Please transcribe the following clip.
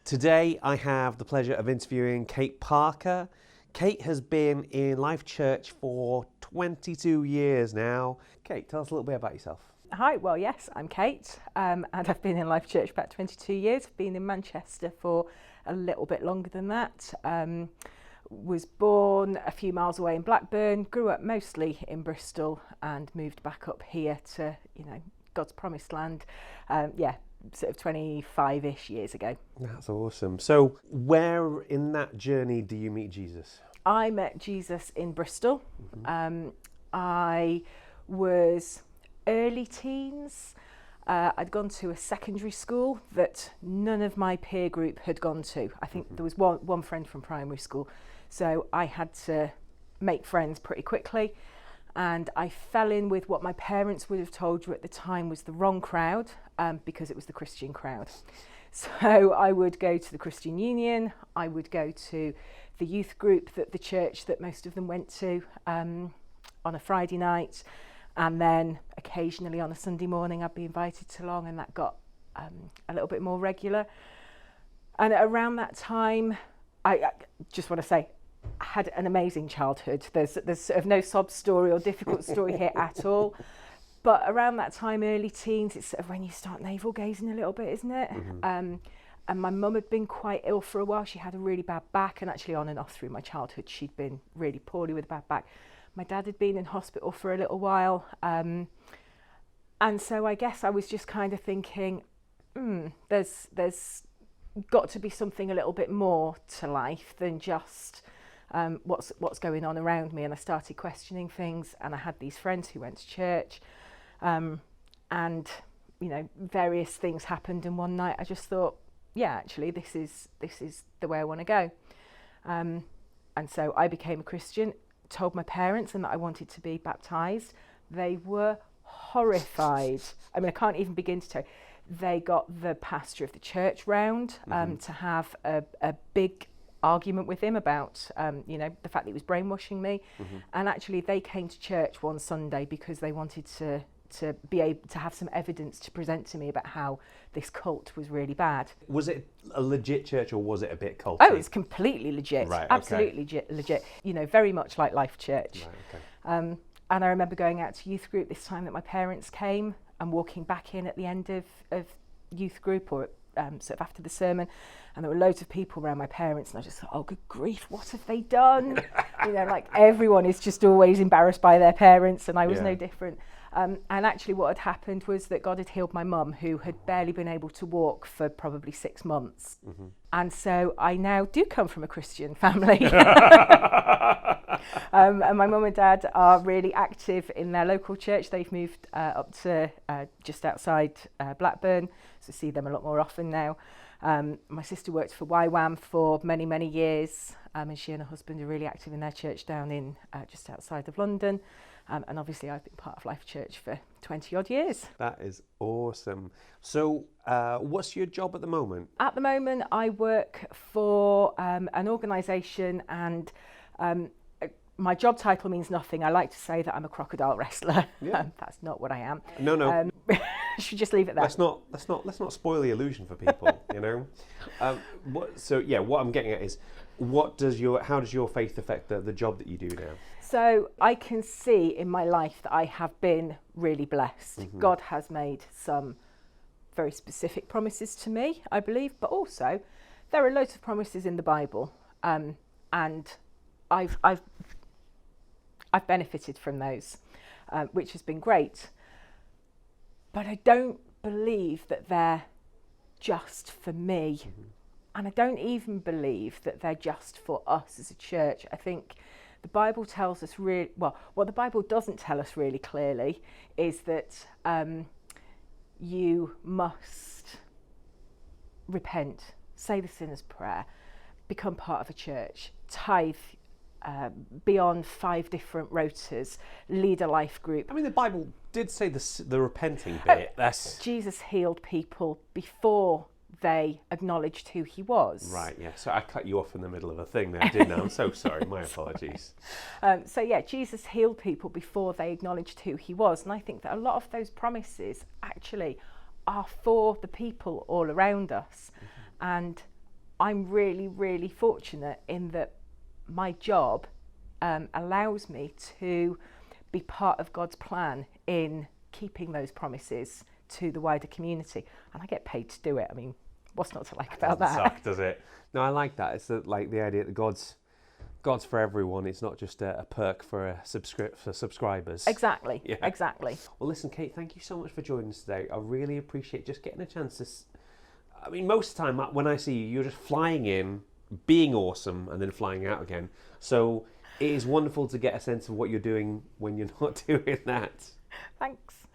Today I have the pleasure of interviewing Kate Parker. Kate has been in Life Church for 22 years now. Kate, tell us a little bit about yourself. Hi, well, yes, I'm Kate, and I've been in Life Church about 22 years. I've been in Manchester for a little bit longer than that. Was born a few miles away in Blackburn, grew up mostly in Bristol, and moved back up here to, God's promised land. Sort of 25-ish years ago. That's awesome. So where in that journey do you meet Jesus? I met Jesus in Bristol. I was early teens. I'd gone to a secondary school that none of my peer group had gone to. I think there was one friend from primary school. So I had to make friends pretty quickly. And I fell in with what my parents would have told you at the time was the wrong crowd, because it was the Christian crowd. So I would go to the Christian Union, I would go to the youth group that the church that most of them went to on a Friday night, and then occasionally on a Sunday morning I'd be invited along, and that got a little bit more regular. And around that time, I just want to say, I had an amazing childhood. There's sort of no sob story or difficult story here at all. But around that time, early teens, it's sort of when you start navel gazing a little bit, isn't it? And my mum had been quite ill for a while. She had a really bad back, and actually on and off through my childhood, she'd been really poorly with a bad back. My dad had been in hospital for a little while. And so I guess I was just kind of thinking, there's got to be something a little bit more to life than just what's going on around me. And I started questioning things, and I had these friends who went to church, and various things happened, and one night I just thought, yeah, actually this is the way I want to go. And so I became a Christian, told my parents, and that I wanted to be baptized. They were horrified. I mean, I can't even begin to tell you. They got the pastor of the church round to have a big argument with him about the fact that he was brainwashing me. And actually they came to church one Sunday because they wanted to be able to have some evidence to present to me about how this cult was really bad. Was it a legit church, or was it a bit culty? Oh, it's completely legit. Right, Absolutely legit. Very much like Life Church. Right, okay. And I remember going out to youth group this time that my parents came, and walking back in at the end of youth group, or sort of after the sermon, and there were loads of people around my parents, and I just thought, oh good grief, what have they done? Like everyone is just always embarrassed by their parents, and I was no different. And actually what had happened was that God had healed my mum, who had barely been able to walk for probably 6 months. And so I now do come from a Christian family. And my mum and dad are really active in their local church. They've moved up to just outside Blackburn, so see them a lot more often now. My sister worked for YWAM for many, many years, and she and her husband are really active in their church down in just outside of London. And obviously I've been part of Life Church for 20 odd years. That is awesome. So what's your job at the moment? At the moment I work for an organisation, and my job title means nothing. I like to say that I'm a crocodile wrestler. Yeah. That's not what I am. No. Should just leave it there. Let's not spoil the illusion for people. What I'm getting at is, how does your faith affect the job that you do now? So I can see in my life that I have been really blessed. God has made some very specific promises to me, I believe, but also there are loads of promises in the Bible, and I've benefited from those, which has been great. But I don't believe that they're just for me, and I don't even believe that they're just for us as a church. I think the Bible tells us what the Bible doesn't tell us really clearly is that you must repent, say the sinner's prayer, become part of a church, tithe, be on 5 different rotas, lead a life group. I mean, the Bible did say the repenting bit. Jesus healed people before they acknowledged who he was. Right, yeah. So I cut you off in the middle of a thing there, didn't I? I'm so sorry. My apologies. Jesus healed people before they acknowledged who he was. And I think that a lot of those promises actually are for the people all around us. And I'm really, really fortunate in that my job allows me to be part of God's plan in keeping those promises to the wider community, and I get paid to do it. I mean, what's not to like about that? Suck, does it? No, I like that. It's like the idea that God's for everyone. It's not just a perk for subscribers. Exactly. Yeah. Exactly. Well, listen, Kate, thank you so much for joining us today. I really appreciate just getting a chance to. I mean, most of the time when I see you, you're just flying in, being awesome, and then flying out again. So it is wonderful to get a sense of what you're doing when you're not doing that. Thanks.